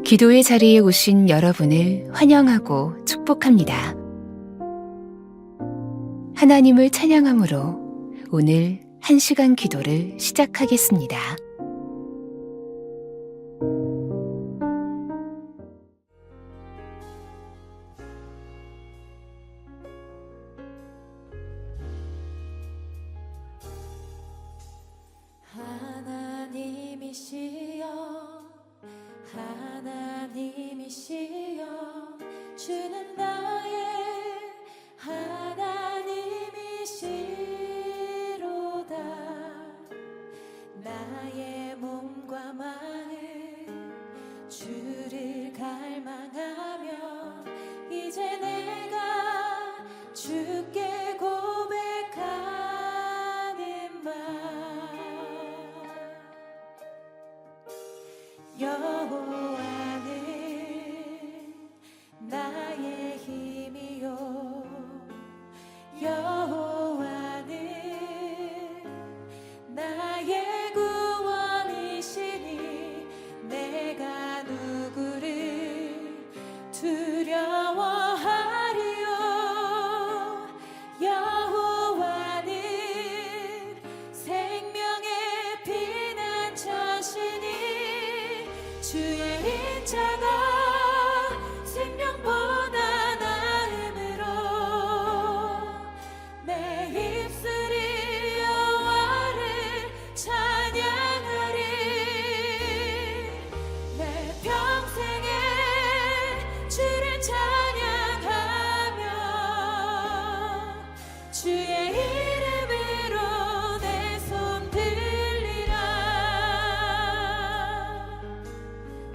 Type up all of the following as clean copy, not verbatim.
기도의 자리에 오신 여러분을 환영하고 축복합니다. 하나님을 찬양함으로 오늘 1시간 기도를 시작하겠습니다. 하나님이시여 주는 나의 하나님이시로다. 나의 몸과 마음 주를 갈망하며 이제 내가 주께 고백하는 말. 여호와는 나의 힘이요 여호와는 나의 구원이시니 내가 누구를 두려워하리요. 여호와는 생명의 피난처시니 주의 인자가 생명보다 나음으로 내 입술이 여호와를 찬양하리. 내 평생에 주를 찬양하며 주의 이름으로 내 손 들리라.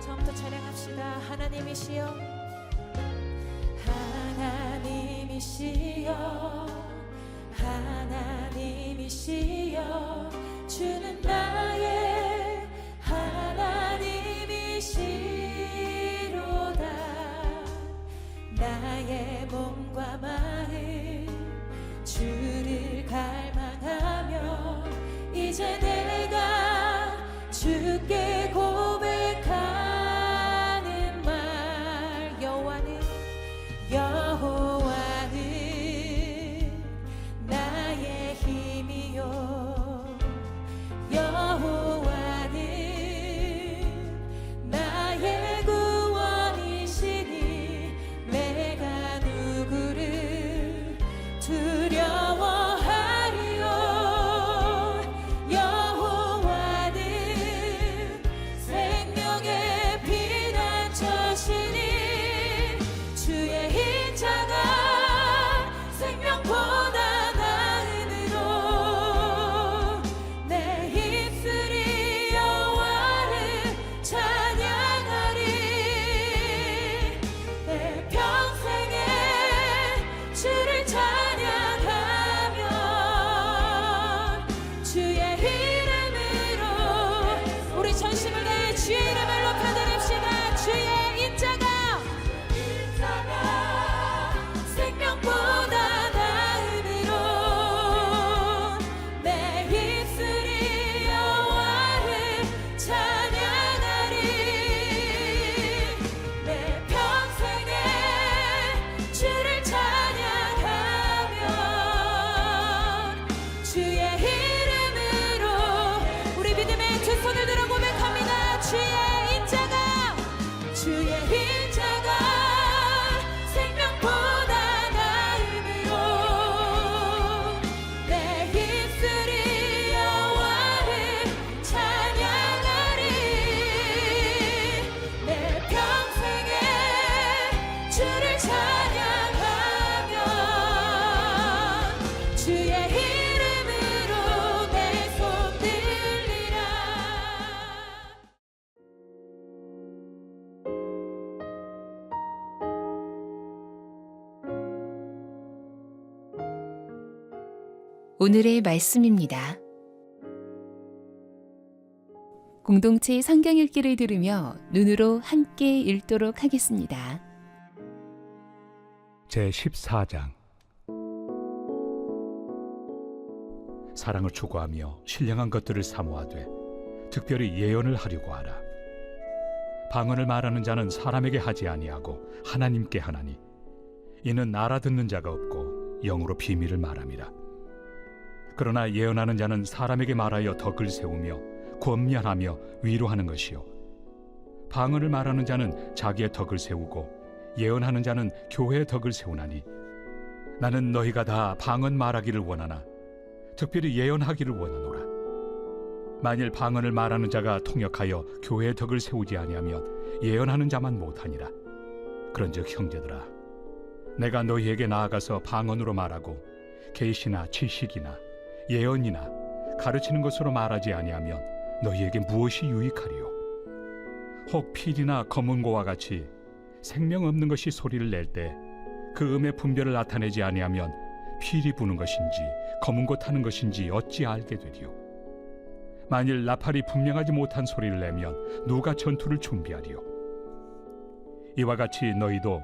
처음부터 찬양합시다. 하나님이시여 하나님이시여 하나님이시여 주는 나의 하나님이시로다. 나의 몸과 마음 주를 갈망하며 이제 내가 주께 고백하는 말. 여호와는 나의 힘이요 여호와는 나의 구원이시니 내가 누구를 두려워하리요. 여호와는 생명의 피난처시니 주의 인자가 생명보다 나음으로 내 입술이 여호와를 찬양하리. 내 평생에 주를 찬양하며 주의 이름으로 우리 전심을 다해 주의 이름을 높여드립시다. 주의 인자가 생명보다 나음으로 내 입술이 여호와를 찬양하리. 내 평생에 주를 찬양하며 주의 이름으로 우리 믿음의 두 손을 들어 고백합니다. 주의 인자가 생명보다 나음으로 내 입술이 여호와를 찬양하리. 내 평생에 주를 찬양하며 주의 이름으로 내 손 들리라. 오늘의 말씀입니다. 공동체 성경 읽기를 들으며 눈으로 함께 읽도록 하겠습니다. 제14장 사랑을 추구하며 신령한 것들을 사모하되 특별히 예언을 하려고 하라. 방언을 말하는 자는 사람에게 하지 아니하고 하나님께 하나니 이는 알아듣는 자가 없고 영으로 비밀을 말함이라. 그러나 예언하는 자는 사람에게 말하여 덕을 세우며 권면하며 위로하는 것이요 방언을 말하는 자는 자기의 덕을 세우고 예언하는 자는 교회의 덕을 세우나니 나는 너희가 다 방언 말하기를 원하나 특별히 예언하기를 원하노라. 만일 방언을 말하는 자가 통역하여 교회의 덕을 세우지 아니하면 예언하는 자만 못하니라. 그런즉 형제들아, 내가 너희에게 나아가서 방언으로 말하고 계시나 지식이나 예언이나 가르치는 것으로 말하지 아니하면 너희에게 무엇이 유익하리요? 혹 필이나 검은고와 같이 생명 없는 것이 소리를 낼 때 그 음의 분별을 나타내지 아니하면 필이 부는 것인지 검은고 타는 것인지 어찌 알게 되리요? 만일 나팔이 분명하지 못한 소리를 내면 누가 전투를 준비하리요? 이와 같이 너희도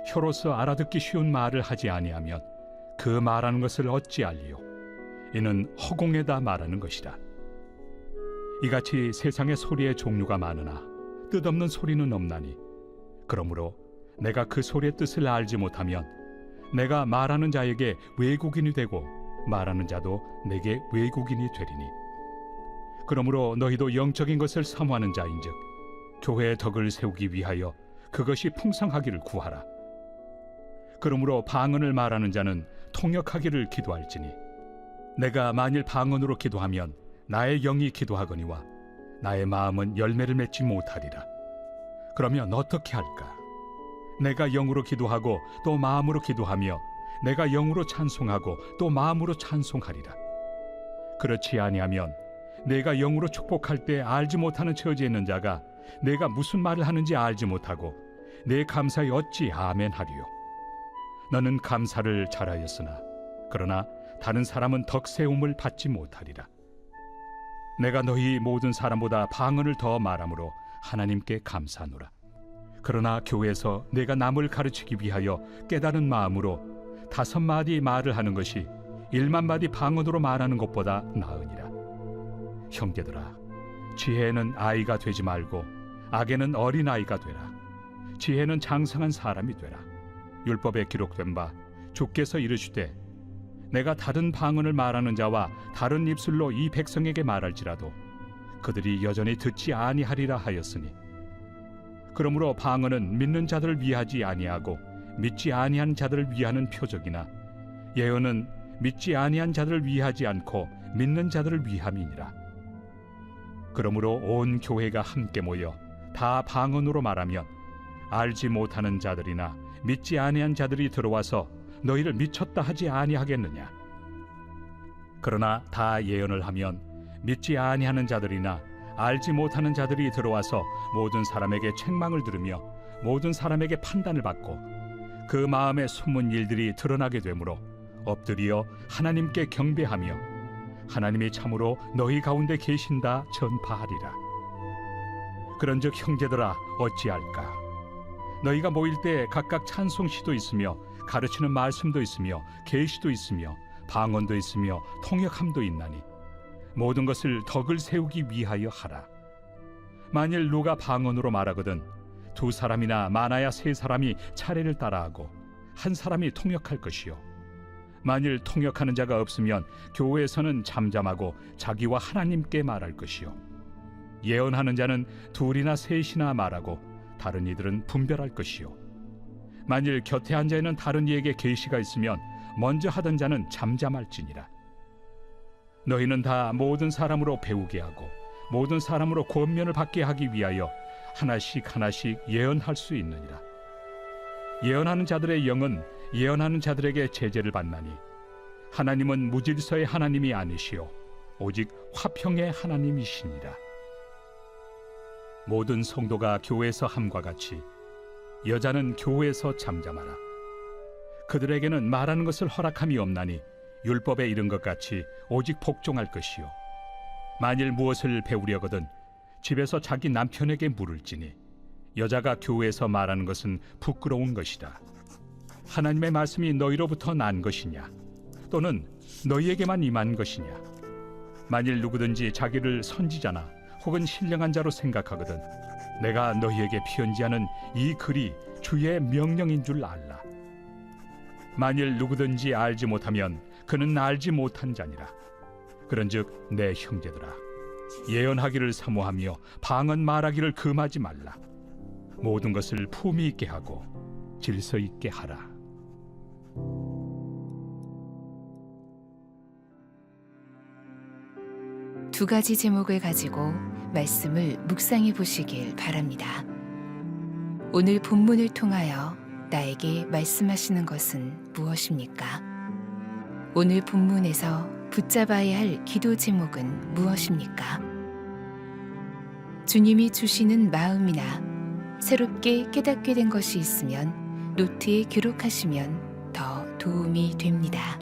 혀로서 알아듣기 쉬운 말을 하지 아니하면 그 말하는 것을 어찌 알리요? 이는 허공에다 말하는 것이라. 이같이 세상의 소리의 종류가 많으나 뜻없는 소리는 없나니 그러므로 내가 그 소리의 뜻을 알지 못하면 내가 말하는 자에게 외국인이 되고 말하는 자도 내게 외국인이 되리니 그러므로 너희도 영적인 것을 사모하는 자인즉 교회의 덕을 세우기 위하여 그것이 풍성하기를 구하라. 그러므로 방언을 말하는 자는 통역하기를 기도할지니 내가 만일 방언으로 기도하면 나의 영이 기도하거니와 나의 마음은 열매를 맺지 못하리라. 그러면 어떻게 할까? 내가 영으로 기도하고 또 마음으로 기도하며 내가 영으로 찬송하고 또 마음으로 찬송하리라. 그렇지 아니하면 내가 영으로 축복할 때 알지 못하는 처지에 있는 자가 내가 무슨 말을 하는지 알지 못하고 내 감사에 어찌 아멘 하리요? 너는 감사를 잘하였으나 그러나 다른 사람은 덕세움을 받지 못하리라. 내가 너희 모든 사람보다 방언을 더 말함으로 하나님께 감사하노라. 그러나 교회에서 내가 남을 가르치기 위하여 깨달은 마음으로 5마디 말을 하는 것이 1만마디 방언으로 말하는 것보다 나으니라. 형제들아, 지혜는 아이가 되지 말고 악에는 어린아이가 되라. 지혜는 장성한 사람이 되라. 율법에 기록된 바 주께서 이르시되 내가 다른 방언을 말하는 자와 다른 입술로 이 백성에게 말할지라도 그들이 여전히 듣지 아니하리라 하였으니 그러므로 방언은 믿는 자들을 위하지 아니하고 믿지 아니한 자들을 위하는 표적이나 예언은 믿지 아니한 자들을 위하지 않고 믿는 자들을 위함이니라. 그러므로 온 교회가 함께 모여 다 방언으로 말하면 알지 못하는 자들이나 믿지 아니한 자들이 들어와서 너희를 미쳤다 하지 아니하겠느냐? 그러나 다 예언을 하면 믿지 아니하는 자들이나 알지 못하는 자들이 들어와서 모든 사람에게 책망을 들으며 모든 사람에게 판단을 받고 그 마음에 숨은 일들이 드러나게 되므로 엎드려 하나님께 경배하며 하나님이 참으로 너희 가운데 계신다 전파하리라. 그런즉 형제들아 어찌할까? 너희가 모일 때 각각 찬송시도 있으며 가르치는 말씀도 있으며 계시도 있으며 방언도 있으며 통역함도 있나니 모든 것을 덕을 세우기 위하여 하라. 만일 누가 방언으로 말하거든 2사람이나 많아야 3사람이 차례를 따라하고 1사람이 통역할 것이요 만일 통역하는 자가 없으면 교회에서는 잠잠하고 자기와 하나님께 말할 것이요 예언하는 자는 2이나 3이나 말하고 다른 이들은 분별할 것이요 만일 곁에 앉아 있는 다른 이에게 계시가 있으면 먼저 하던 자는 잠잠할지니라. 너희는 다 모든 사람으로 배우게 하고 모든 사람으로 권면을 받게 하기 위하여 하나씩 하나씩 예언할 수 있느니라. 예언하는 자들의 영은 예언하는 자들에게 제재를 받나니 하나님은 무질서의 하나님이 아니시오 오직 화평의 하나님이시니라. 모든 성도가 교회에서 함과 같이 여자는 교회에서 잠잠하라. 그들에게는 말하는 것을 허락함이 없나니 율법에 이른 것 같이 오직 복종할 것이요 만일 무엇을 배우려거든 집에서 자기 남편에게 물을지니 여자가 교회에서 말하는 것은 부끄러운 것이다. 하나님의 말씀이 너희로부터 난 것이냐 또는 너희에게만 임한 것이냐. 만일 누구든지 자기를 선지자나 혹은 신령한 자로 생각하거든 내가 너희에게 편지하는 이 글이 주의 명령인 줄 알라. 만일 누구든지 알지 못하면 그는 알지 못한 자니라. 그런즉 내 형제들아, 예언하기를 사모하며 방언 말하기를 금하지 말라. 모든 것을 품위 있게 하고 질서 있게 하라. 두 가지 제목을 가지고 말씀을 묵상해 보시길 바랍니다. 오늘 본문을 통하여 나에게 말씀하시는 것은 무엇입니까? 오늘 본문에서 붙잡아야 할 기도 제목은 무엇입니까? 주님이 주시는 마음이나 새롭게 깨닫게 된 것이 있으면 노트에 기록하시면 더 도움이 됩니다.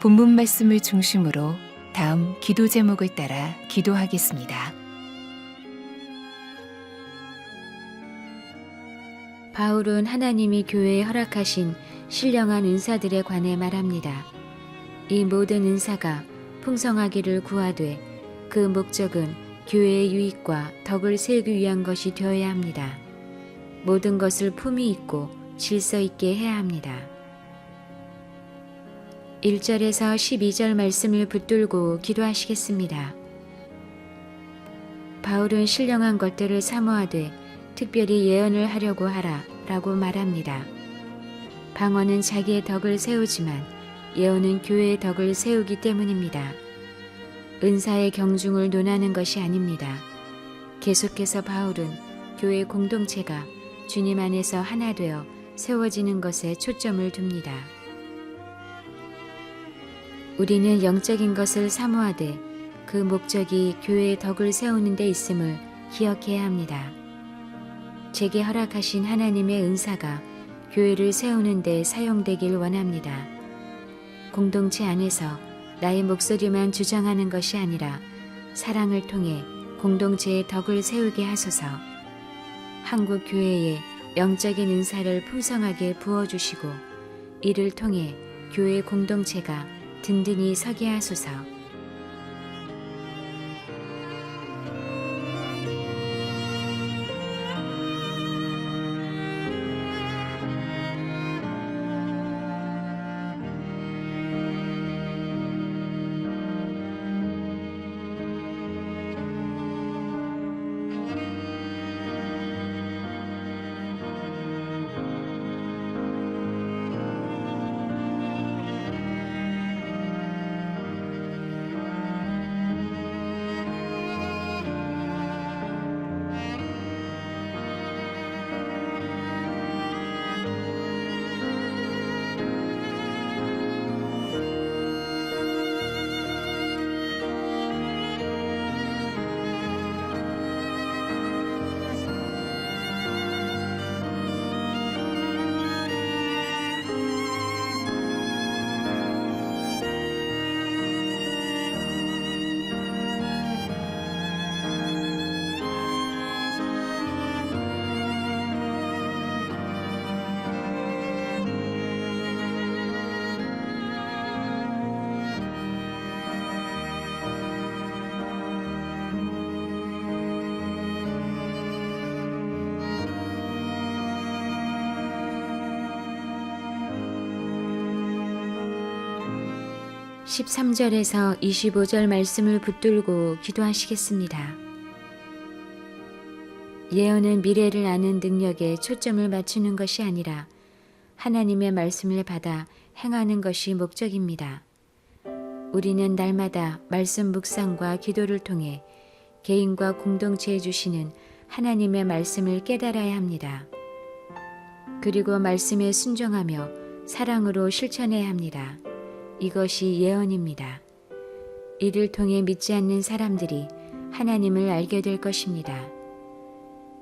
본문 말씀을 중심으로 다음 기도 제목을 따라 기도하겠습니다. 바울은 하나님이 교회에 허락하신 신령한 은사들에 관해 말합니다. 이 모든 은사가 풍성하기를 구하되 그 목적은 교회의 유익과 덕을 세우기 위한 것이 되어야 합니다. 모든 것을 품위 있고 질서 있게 해야 합니다. 1절에서 12절 말씀을 붙들고 기도하시겠습니다. 바울은 신령한 것들을 사모하되 특별히 예언을 하려고 하라 라고 말합니다. 방언은 자기의 덕을 세우지만 예언은 교회의 덕을 세우기 때문입니다. 은사의 경중을 논하는 것이 아닙니다. 계속해서 바울은 교회 공동체가 주님 안에서 하나 되어 세워지는 것에 초점을 둡니다. 우리는 영적인 것을 사모하되 그 목적이 교회의 덕을 세우는 데 있음을 기억해야 합니다. 제게 허락하신 하나님의 은사가 교회를 세우는 데 사용되길 원합니다. 공동체 안에서 나의 목소리만 주장하는 것이 아니라 사랑을 통해 공동체의 덕을 세우게 하소서. 한국 교회에 영적인 은사를 풍성하게 부어주시고 이를 통해 교회 공동체가 든든히 서게 하소서. 13절에서 25절 말씀을 붙들고 기도하시겠습니다. 예언은 미래를 아는 능력에 초점을 맞추는 것이 아니라 하나님의 말씀을 받아 행하는 것이 목적입니다. 우리는 날마다 말씀 묵상과 기도를 통해 개인과 공동체에 주시는 하나님의 말씀을 깨달아야 합니다. 그리고 말씀에 순종하며 사랑으로 실천해야 합니다. 이것이 예언입니다. 이를 통해 믿지 않는 사람들이 하나님을 알게 될 것입니다.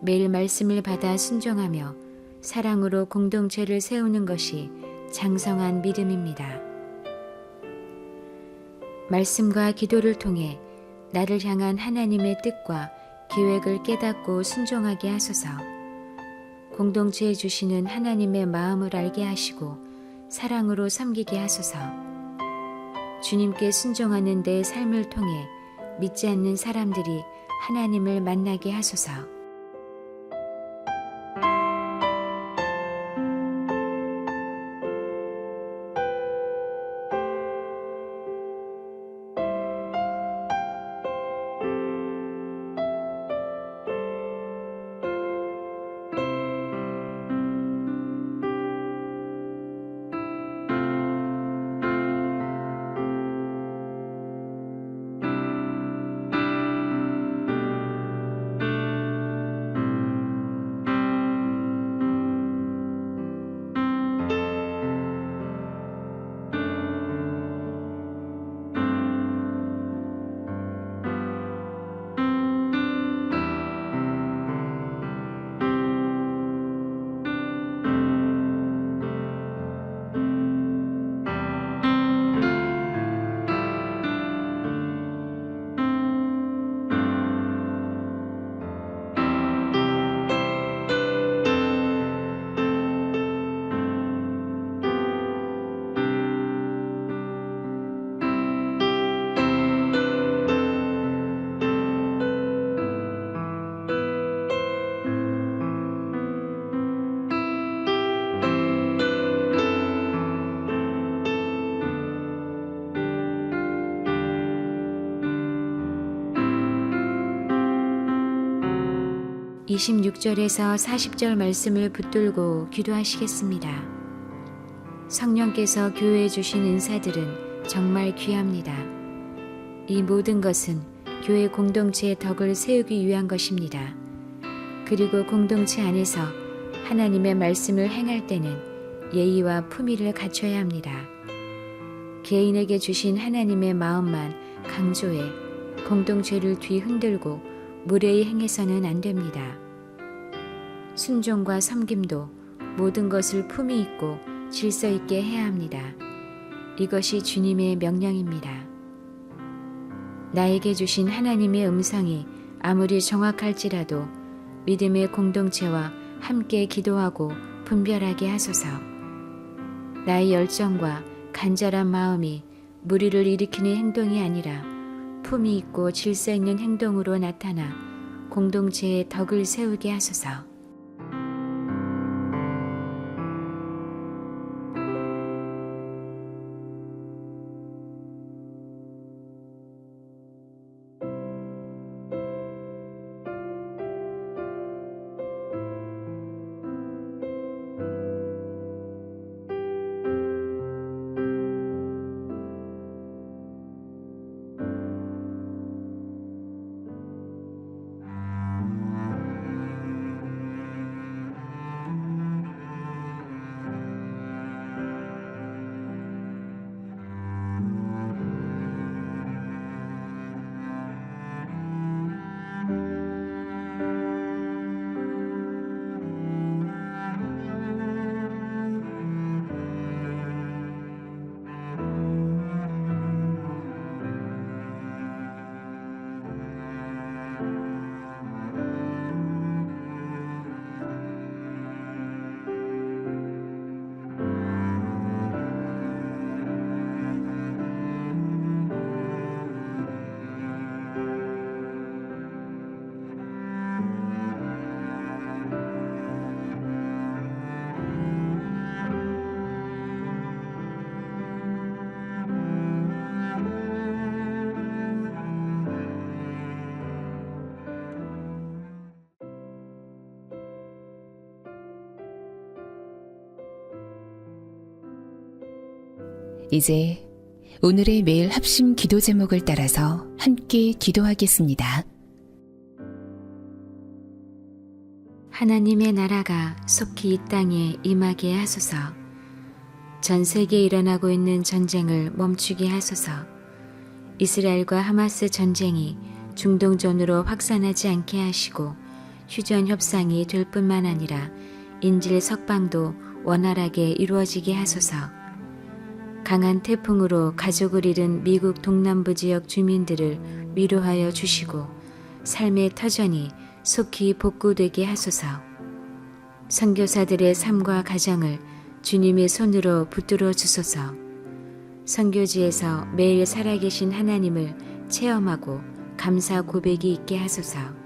매일 말씀을 받아 순종하며 사랑으로 공동체를 세우는 것이 장성한 믿음입니다. 말씀과 기도를 통해 나를 향한 하나님의 뜻과 계획을 깨닫고 순종하게 하소서. 공동체에 주시는 하나님의 마음을 알게 하시고 사랑으로 섬기게 하소서. 주님께 순종하는 내 삶을 통해 믿지 않는 사람들이 하나님을 만나게 하소서. 26절에서 40절 말씀을 붙들고 기도하시겠습니다. 성령께서 교회에 주신 은사들은 정말 귀합니다. 이 모든 것은 교회 공동체의 덕을 세우기 위한 것입니다. 그리고 공동체 안에서 하나님의 말씀을 행할 때는 예의와 품위를 갖춰야 합니다. 개인에게 주신 하나님의 마음만 강조해 공동체를 뒤흔들고 무례히 행해서는 안 됩니다. 순종과 섬김도 모든 것을 품위 있고 질서 있게 해야 합니다. 이것이 주님의 명령입니다. 나에게 주신 하나님의 음성이 아무리 정확할지라도 믿음의 공동체와 함께 기도하고 분별하게 하소서. 나의 열정과 간절한 마음이 무리를 일으키는 행동이 아니라 품위 있고 질서 있는 행동으로 나타나 공동체의 덕을 세우게 하소서. 이제 오늘의 매일 합심 기도 제목을 따라서 함께 기도하겠습니다. 하나님의 나라가 속히 이 땅에 임하게 하소서. 전 세계에 일어나고 있는 전쟁을 멈추게 하소서. 이스라엘과 하마스 전쟁이 중동전으로 확산하지 않게 하시고 휴전 협상이 될 뿐만 아니라 인질 석방도 원활하게 이루어지게 하소서. 강한 태풍으로 가족을 잃은 미국 동남부 지역 주민들을 위로하여 주시고 삶의 터전이 속히 복구되게 하소서. 선교사들의 삶과 가정을 주님의 손으로 붙들어 주소서. 선교지에서 매일 살아계신 하나님을 체험하고 감사 고백이 있게 하소서.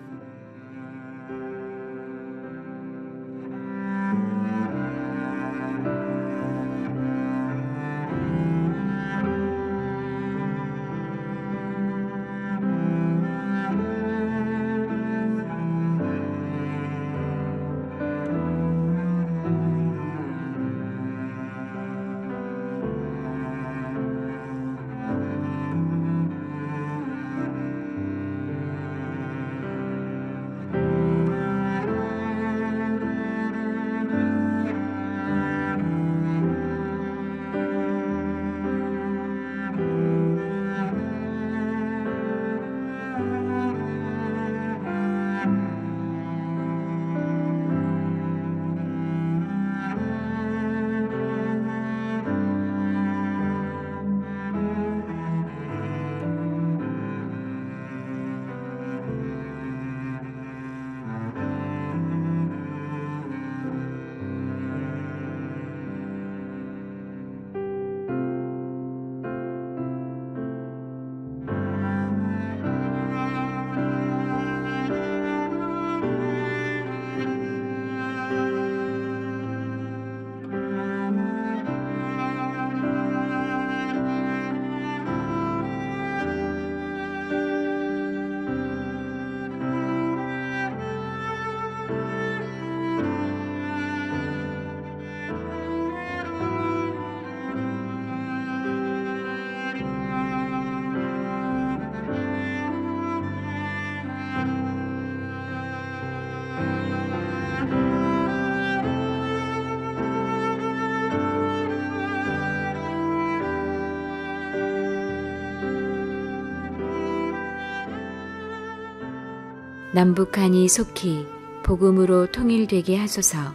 남북한이 속히 복음으로 통일되게 하소서.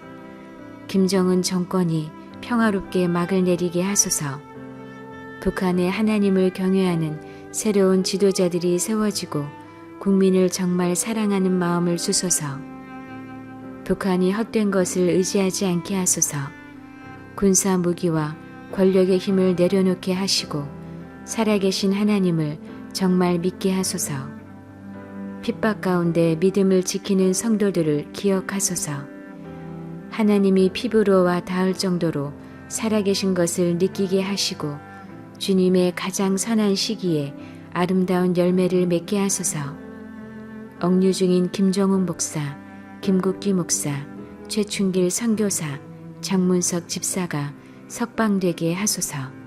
김정은 정권이 평화롭게 막을 내리게 하소서. 북한의 하나님을 경외하는 새로운 지도자들이 세워지고 국민을 정말 사랑하는 마음을 주소서. 북한이 헛된 것을 의지하지 않게 하소서. 군사 무기와 권력의 힘을 내려놓게 하시고 살아계신 하나님을 정말 믿게 하소서. 핍박 가운데 믿음을 지키는 성도들을 기억하소서. 하나님이 피부로 와 닿을 정도로 살아계신 것을 느끼게 하시고 주님의 가장 선한 시기에 아름다운 열매를 맺게 하소서. 억류 중인 김종웅 목사, 김국기 목사, 최춘길 선교사, 장문석 집사가 석방되게 하소서.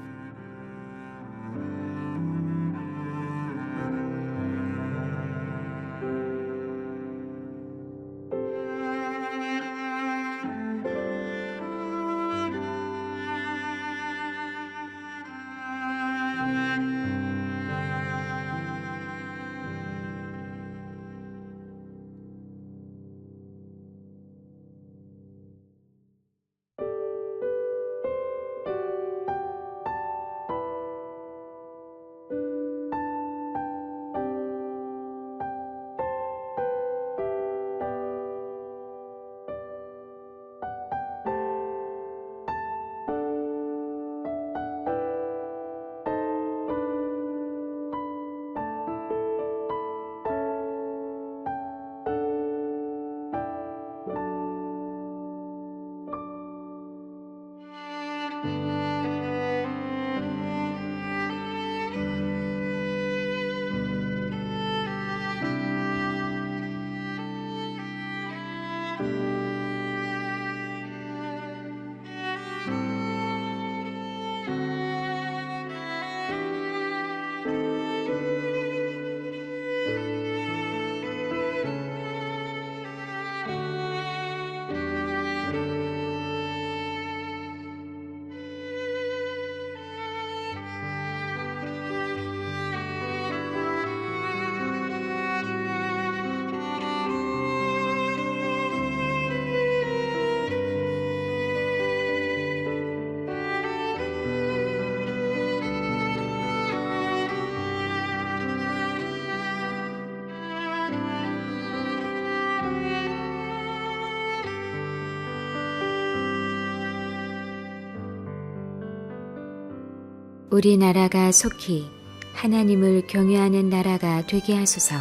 우리나라가 속히 하나님을 경외하는 나라가 되게 하소서.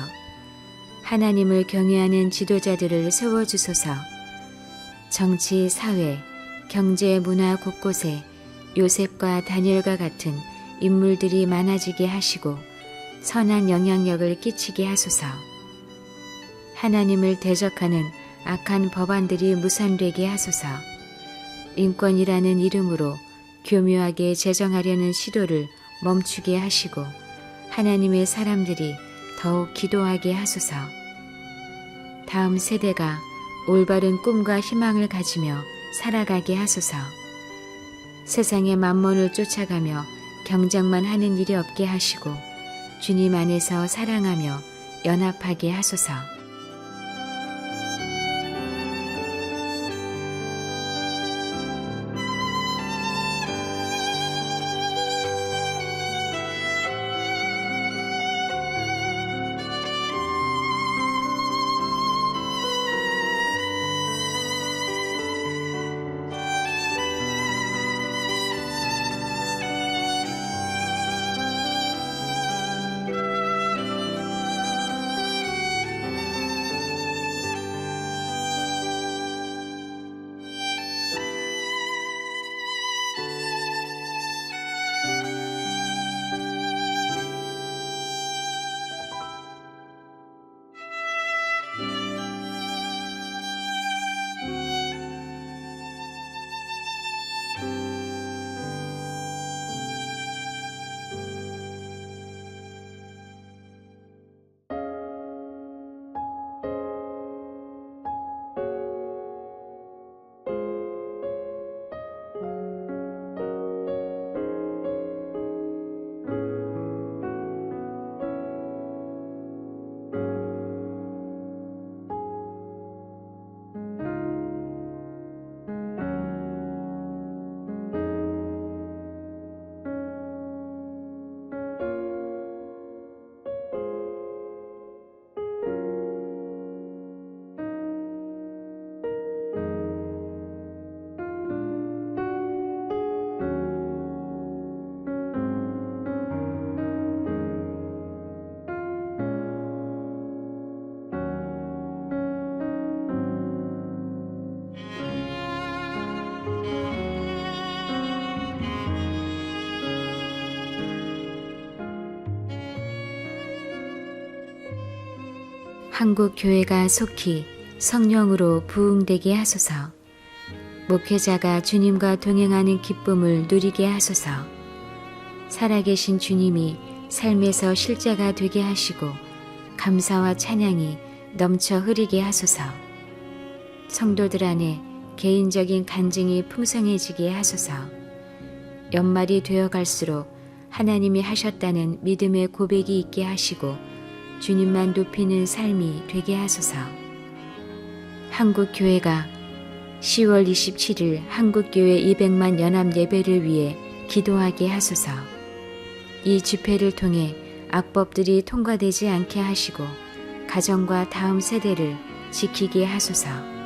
하나님을 경외하는 지도자들을 세워주소서. 정치, 사회, 경제, 문화 곳곳에 요셉과 다니엘과 같은 인물들이 많아지게 하시고 선한 영향력을 끼치게 하소서. 하나님을 대적하는 악한 법안들이 무산되게 하소서. 인권이라는 이름으로 교묘하게 제정하려는 시도를 멈추게 하시고 하나님의 사람들이 더욱 기도하게 하소서. 다음 세대가 올바른 꿈과 희망을 가지며 살아가게 하소서. 세상의 만몬을 쫓아가며 경쟁만 하는 일이 없게 하시고 주님 안에서 사랑하며 연합하게 하소서. 한국 교회가 속히 성령으로 부흥되게 하소서. 목회자가 주님과 동행하는 기쁨을 누리게 하소서. 살아계신 주님이 삶에서 실제가 되게 하시고 감사와 찬양이 넘쳐 흐르게 하소서. 성도들 안에 개인적인 간증이 풍성해지게 하소서. 연말이 되어갈수록 하나님이 하셨다는 믿음의 고백이 있게 하시고 주님만 높이는 삶이 되게 하소서. 한국교회가 10월 27일 한국교회 200만 연합 예배를 위해 기도하게 하소서. 이 집회를 통해 악법들이 통과되지 않게 하시고 가정과 다음 세대를 지키게 하소서.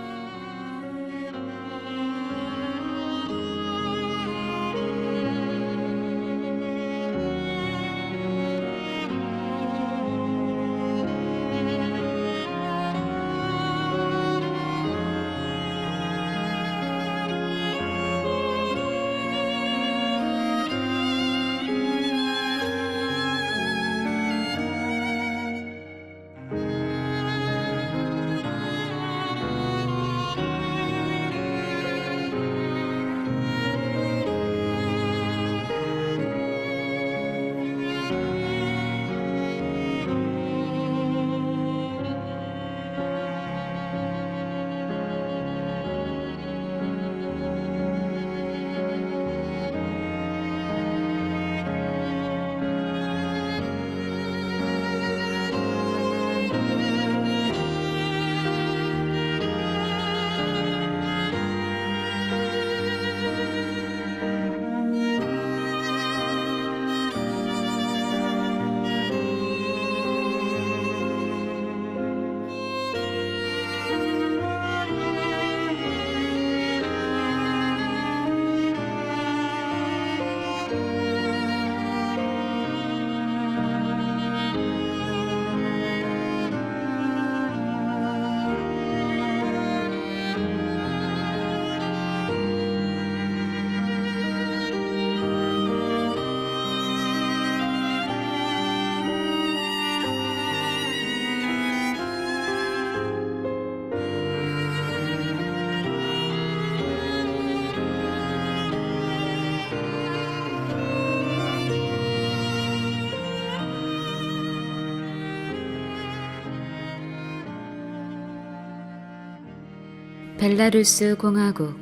벨라루스 공화국.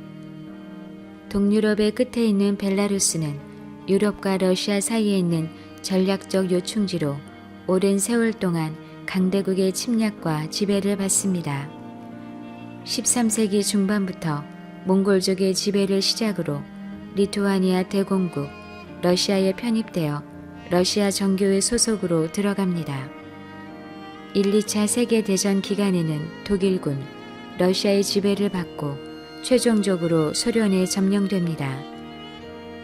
동유럽의 끝에 있는 벨라루스는 유럽과 러시아 사이에 있는 전략적 요충지로 오랜 세월 동안 강대국의 침략과 지배를 받습니다. 13세기 중반부터 몽골족의 지배를 시작으로 리투아니아 대공국, 러시아에 편입되어 러시아 정교회 소속으로 들어갑니다. 1, 2차 세계대전 기간에는 독일군, 러시아의 지배를 받고 최종적으로 소련에 점령됩니다.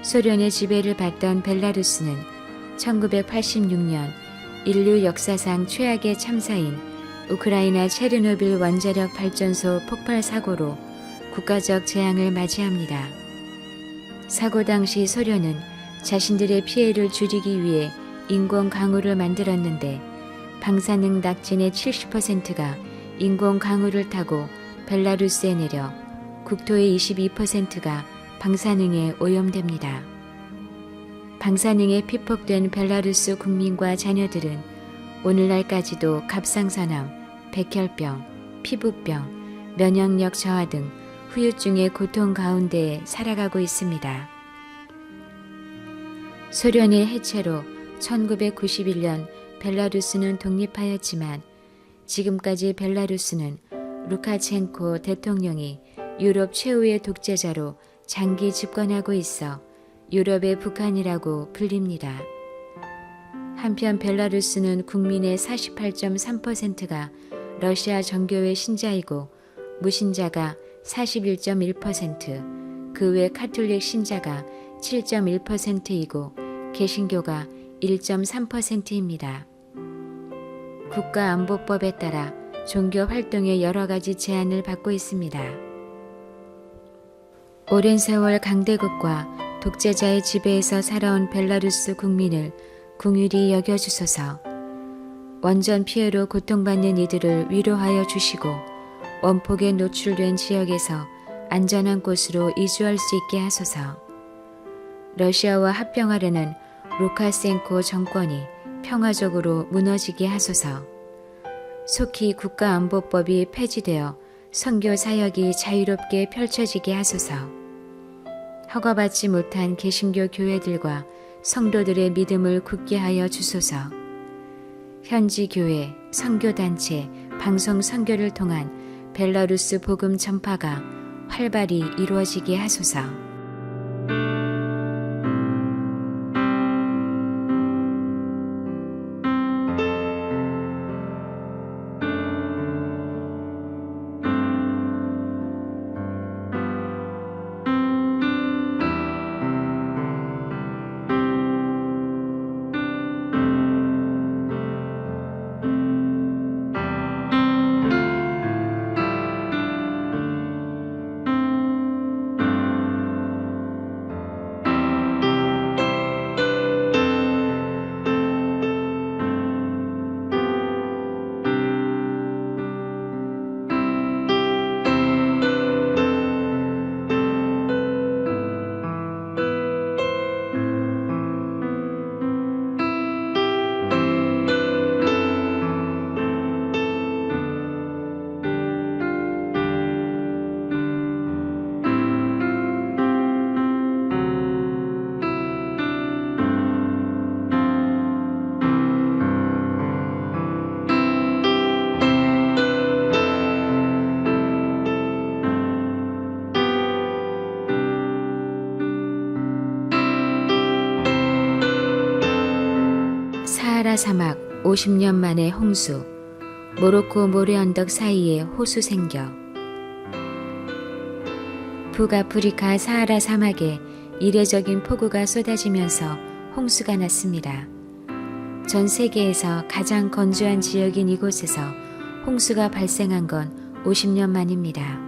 소련의 지배를 받던 벨라루스는 1986년 인류 역사상 최악의 참사인 우크라이나 체르노빌 원자력 발전소 폭발 사고로 국가적 재앙을 맞이합니다. 사고 당시 소련은 자신들의 피해를 줄이기 위해 인공 강우를 만들었는데 방사능 낙진의 70%가 인공 강우를 타고 벨라루스에 내려 국토의 22%가 방사능에 오염됩니다. 방사능에 피폭된 벨라루스 국민과 자녀들은 오늘날까지도 갑상선암, 백혈병, 피부병, 면역력 저하 등 후유증의 고통 가운데 살아가고 있습니다. 소련의 해체로 1991년 벨라루스는 독립하였지만 지금까지 벨라루스는 루카첸코 대통령이 유럽 최후의 독재자로 장기 집권하고 있어 유럽의 북한이라고 불립니다. 한편 벨라루스는 국민의 48.3%가 러시아 정교회 신자이고 무신자가 41.1%, 그 외 카톨릭 신자가 7.1%이고 개신교가 1.3%입니다. 국가안보법에 따라 종교 활동에 여러 가지 제한을 받고 있습니다. 오랜 세월 강대국과 독재자의 지배에서 살아온 벨라루스 국민을 긍휼히 여겨주소서. 원전 피해로 고통받는 이들을 위로하여 주시고 원폭에 노출된 지역에서 안전한 곳으로 이주할 수 있게 하소서. 러시아와 합병하려는 루카센코 정권이 평화적으로 무너지게 하소서. 속히 국가안보법이 폐지되어 선교 사역이 자유롭게 펼쳐지게 하소서. 허가받지 못한 개신교 교회들과 성도들의 믿음을 굳게 하여 주소서. 현지 교회, 선교단체, 방송 선교를 통한 벨라루스 복음 전파가 활발히 이루어지게 하소서. 사하라 사막 50년 만에 홍수, 모로코 모래 언덕 사이에 호수 생겨. 북아프리카 사하라 사막에 이례적인 폭우가 쏟아지면서 홍수가 났습니다. 전 세계에서 가장 건조한 지역인 이곳에서 홍수가 발생한 건 50년 만입니다.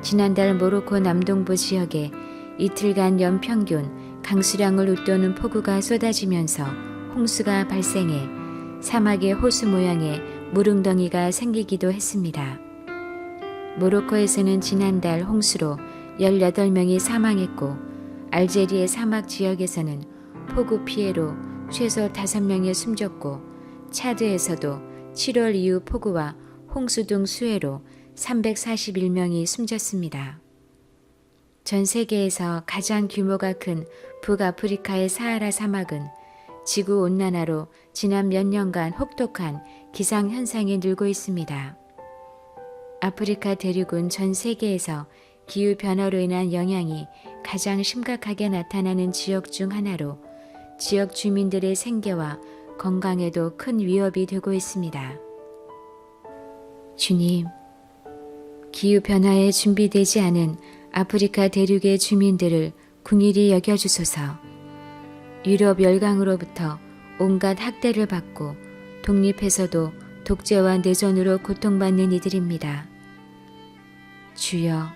지난달 모로코 남동부 지역에 이틀간 연평균 강수량을 웃도는 폭우가 쏟아지면서 홍수가 발생해 사막의 호수 모양의 물웅덩이가 생기기도 했습니다. 모로코에서는 지난달 홍수로 18명이 사망했고 알제리의 사막 지역에서는 폭우 피해로 최소 5명이 숨졌고 차드에서도 7월 이후 폭우와 홍수 등 수해로 341명이 숨졌습니다. 전 세계에서 가장 규모가 큰 북아프리카의 사하라 사막은 지구온난화로 지난 몇 년간 혹독한 기상현상이 늘고 있습니다. 아프리카 대륙은 전 세계에서 기후변화로 인한 영향이 가장 심각하게 나타나는 지역 중 하나로 지역 주민들의 생계와 건강에도 큰 위협이 되고 있습니다. 주님, 기후변화에 준비되지 않은 아프리카 대륙의 주민들을 긍휼히 여겨주소서. 유럽 열강으로부터 온갖 학대를 받고 독립해서도 독재와 내전으로 고통받는 이들입니다. 주여,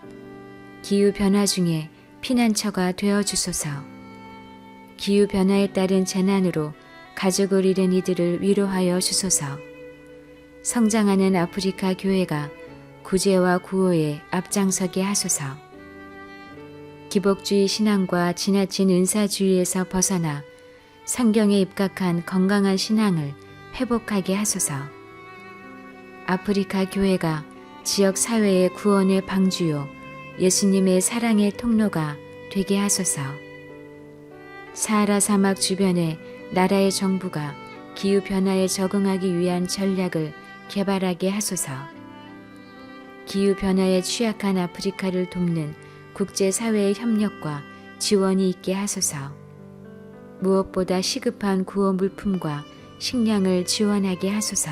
기후변화 중에 피난처가 되어주소서. 기후변화에 따른 재난으로 가족을 잃은 이들을 위로하여 주소서. 성장하는 아프리카 교회가 구제와 구호에 앞장서게 하소서. 기복주의 신앙과 지나친 은사주의에서 벗어나 성경에 입각한 건강한 신앙을 회복하게 하소서. 아프리카 교회가 지역 사회의 구원의 방주요 예수님의 사랑의 통로가 되게 하소서. 사하라 사막 주변의 나라의 정부가 기후변화에 적응하기 위한 전략을 개발하게 하소서. 기후변화에 취약한 아프리카를 돕는 국제사회의 협력과 지원이 있게 하소서. 무엇보다 시급한 구호 물품과 식량을 지원하게 하소서.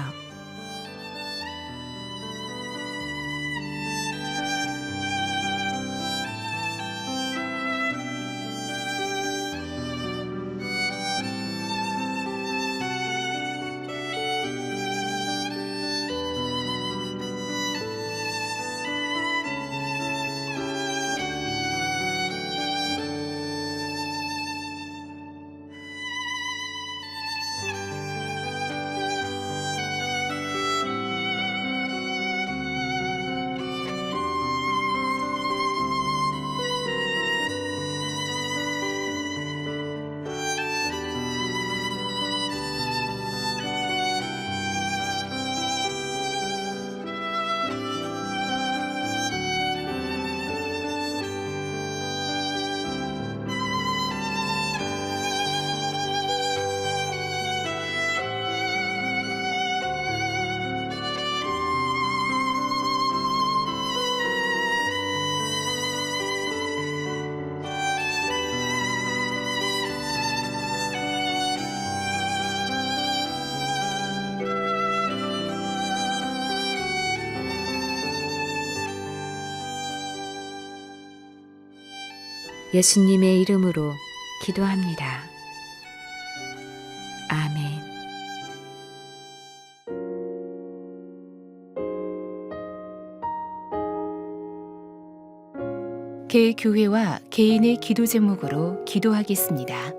예수님의 이름으로 기도합니다. 아멘. 개교회와 개인의 기도 제목으로 기도하겠습니다.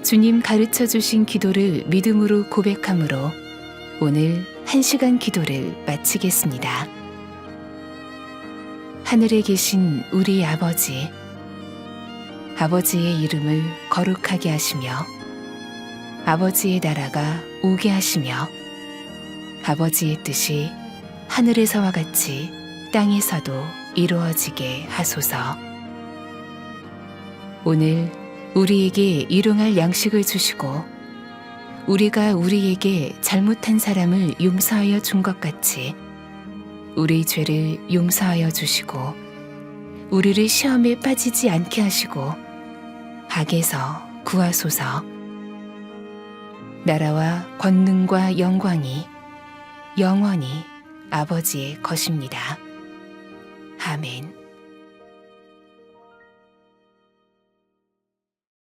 주님 가르쳐 주신 기도를 믿음으로 고백함으로 오늘 1시간 기도를 마치겠습니다. 하늘에 계신 우리 아버지, 아버지의 이름을 거룩하게 하시며 아버지의 나라가 오게 하시며 아버지의 뜻이 하늘에서와 같이 땅에서도 이루어지게 하소서. 오늘 우리에게 일용할 양식을 주시고 우리가 우리에게 잘못한 사람을 용서하여 준 것 같이 우리 죄를 용서하여 주시고 우리를 시험에 빠지지 않게 하시고 악에서 구하소서. 나라와 권능과 영광이 영원히 아버지의 것입니다. 아멘.